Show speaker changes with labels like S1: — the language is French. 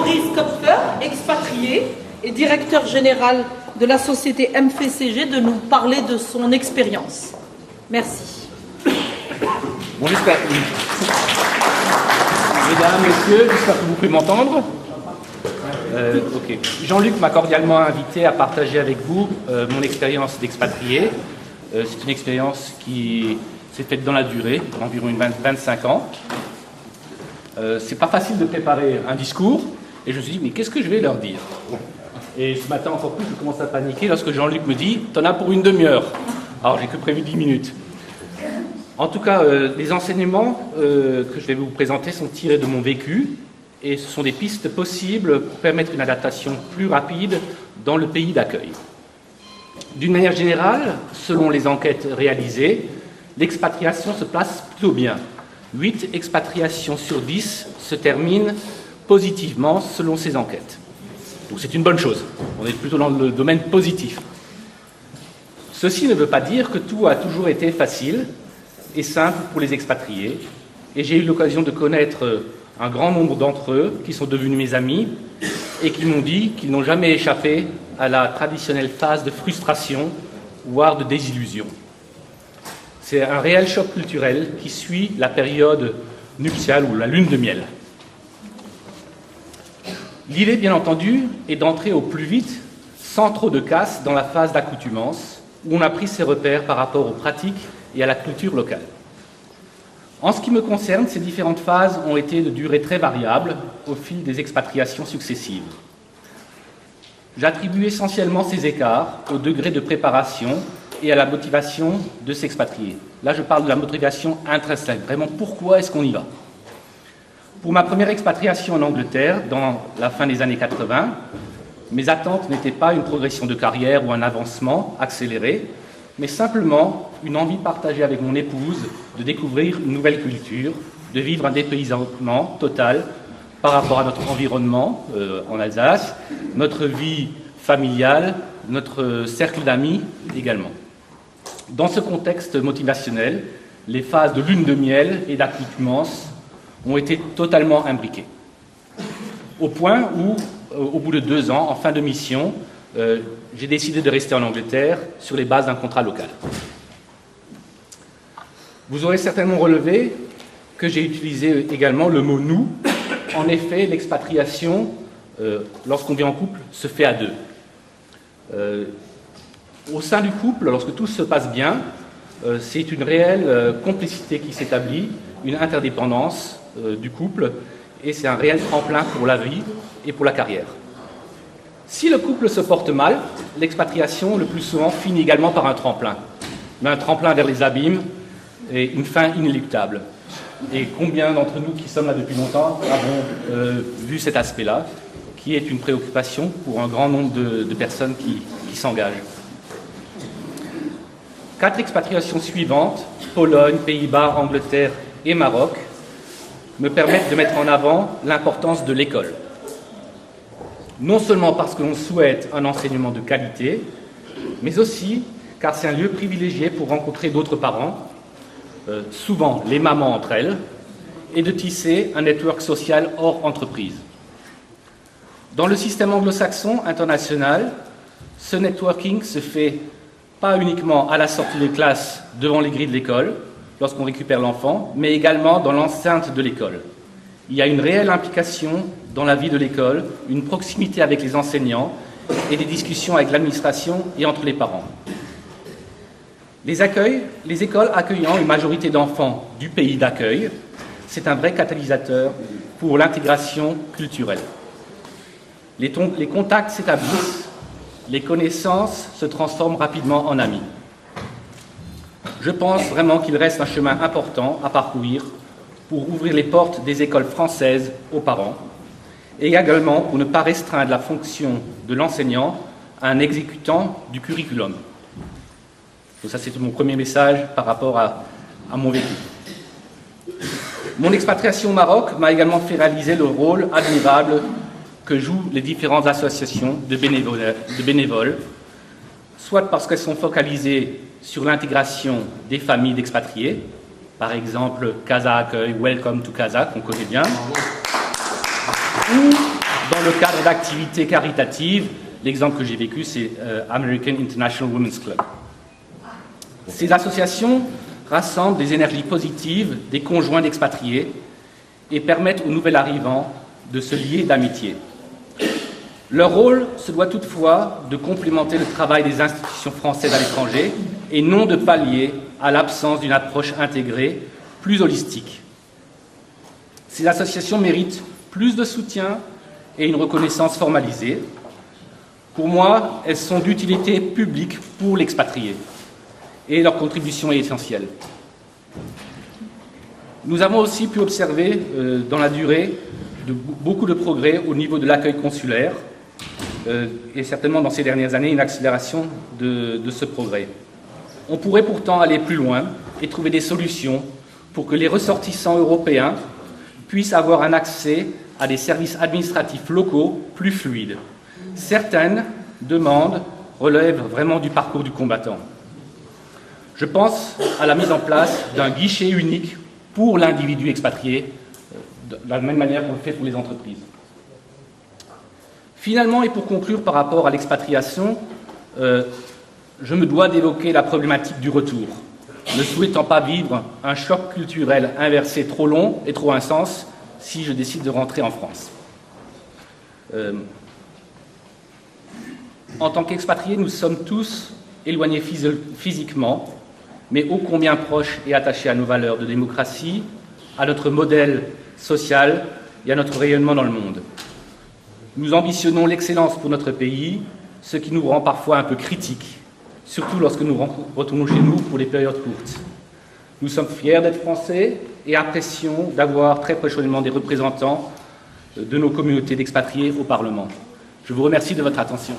S1: Maurice Kopfer, expatrié et directeur général de la société MFCG, de nous parler de son expérience. Merci.
S2: Bon, j'espère. Mesdames, Messieurs, j'espère que vous pouvez m'entendre. Ok. Jean-Luc m'a cordialement invité à partager avec vous mon expérience d'expatrié. C'est une expérience qui s'est faite dans la durée, environ 25 ans. C'est pas facile de préparer un discours, et je me suis dit, mais qu'est-ce que je vais leur dire? Et ce matin encore plus, je commence à paniquer lorsque Jean-Luc me dit, t'en as pour une demi-heure. Alors j'ai que prévu 10 minutes. En tout cas, les enseignements que je vais vous présenter sont tirés de mon vécu, et ce sont des pistes possibles pour permettre une adaptation plus rapide dans le pays d'accueil. D'une manière générale, selon les enquêtes réalisées, l'expatriation se place plutôt bien. 8 expatriations sur 10 se terminent positivement selon ces enquêtes. Donc c'est une bonne chose. On est plutôt dans le domaine positif. Ceci ne veut pas dire que tout a toujours été facile et simple pour les expatriés. Et j'ai eu l'occasion de connaître un grand nombre d'entre eux qui sont devenus mes amis et qui m'ont dit qu'ils n'ont jamais échappé à la traditionnelle phase de frustration, voire de désillusion. C'est un réel choc culturel qui suit la période nuptiale ou la lune de miel. L'idée, bien entendu, est d'entrer au plus vite, sans trop de casse, dans la phase d'accoutumance, où on a pris ses repères par rapport aux pratiques et à la culture locale. En ce qui me concerne, ces différentes phases ont été de durée très variable au fil des expatriations successives. J'attribue essentiellement ces écarts au degré de préparation et à la motivation de s'expatrier. Là, je parle de la motivation intrinsèque. Vraiment, pourquoi est-ce qu'on y va? Pour ma première expatriation en Angleterre, dans la fin des années 80, mes attentes n'étaient pas une progression de carrière ou un avancement accéléré, mais simplement une envie partagée avec mon épouse de découvrir une nouvelle culture, de vivre un dépaysement total par rapport à notre environnement en Alsace, notre vie familiale, notre cercle d'amis également. Dans ce contexte motivationnel, les phases de lune de miel et d'accoutumance ont été totalement imbriquées. Au point où, au bout de 2 ans, en fin de mission, j'ai décidé de rester en Angleterre sur les bases d'un contrat local. Vous aurez certainement relevé que j'ai utilisé également le mot « nous ». En effet, l'expatriation, lorsqu'on vit en couple, se fait à 2. Au sein du couple, lorsque tout se passe bien, c'est une réelle complicité qui s'établit, une interdépendance du couple, et c'est un réel tremplin pour la vie et pour la carrière. Si le couple se porte mal, l'expatriation, le plus souvent, finit également par un tremplin. Mais un tremplin vers les abîmes et une fin inéluctable. Et combien d'entre nous qui sommes là depuis longtemps avons vu cet aspect-là, qui est une préoccupation pour un grand nombre de personnes qui s'engagent. 4 expatriations suivantes, Pologne, Pays-Bas, Angleterre et Maroc, me permettent de mettre en avant l'importance de l'école. Non seulement parce que l'on souhaite un enseignement de qualité, mais aussi car c'est un lieu privilégié pour rencontrer d'autres parents, souvent les mamans entre elles, et de tisser un network social hors entreprise. Dans le système anglo-saxon international, ce networking se fait pas uniquement à la sortie des classes devant les grilles de l'école, lorsqu'on récupère l'enfant, mais également dans l'enceinte de l'école. Il y a une réelle implication dans la vie de l'école, une proximité avec les enseignants et des discussions avec l'administration et entre les parents. Les écoles accueillant une majorité d'enfants du pays d'accueil, c'est un vrai catalyseur pour l'intégration culturelle. Les contacts s'établissent, les connaissances se transforment rapidement en amis. Je pense vraiment qu'il reste un chemin important à parcourir pour ouvrir les portes des écoles françaises aux parents et également pour ne pas restreindre la fonction de l'enseignant à un exécutant du curriculum. Donc ça, c'est mon premier message par rapport à mon vécu. Mon expatriation au Maroc m'a également fait réaliser le rôle admirable que jouent les différentes associations de bénévoles, soit parce qu'elles sont focalisées sur l'intégration des familles d'expatriés, par exemple Casa Accueil, Welcome to Casa, qu'on connaît bien, ou dans le cadre d'activités caritatives. L'exemple que j'ai vécu, c'est American International Women's Club. Ces associations rassemblent des énergies positives des conjoints d'expatriés et permettent aux nouvel arrivants de se lier d'amitié. Leur rôle se doit toutefois de complémenter le travail des institutions françaises à l'étranger et non de pallier à l'absence d'une approche intégrée, plus holistique. Ces associations méritent plus de soutien et une reconnaissance formalisée. Pour moi, elles sont d'utilité publique pour l'expatrié et leur contribution est essentielle. Nous avons aussi pu observer dans la durée beaucoup de progrès au niveau de l'accueil consulaire et certainement dans ces dernières années une accélération de ce progrès. On pourrait pourtant aller plus loin et trouver des solutions pour que les ressortissants européens puissent avoir un accès à des services administratifs locaux plus fluides. Certaines demandes relèvent vraiment du parcours du combattant. Je pense à la mise en place d'un guichet unique pour l'individu expatrié, de la même manière qu'on le fait pour les entreprises. Finalement, et pour conclure par rapport à l'expatriation, je me dois d'évoquer la problématique du retour, ne souhaitant pas vivre un choc culturel inversé trop long et trop intense si je décide de rentrer en France. En tant qu'expatriés, nous sommes tous éloignés physiquement, mais ô combien proches et attachés à nos valeurs de démocratie, à notre modèle social et à notre rayonnement dans le monde. Nous ambitionnons l'excellence pour notre pays, ce qui nous rend parfois un peu critiques, surtout lorsque nous retournons chez nous pour des périodes courtes. Nous sommes fiers d'être français et apprécions d'avoir très prochainement des représentants de nos communautés d'expatriés au Parlement. Je vous remercie de votre attention.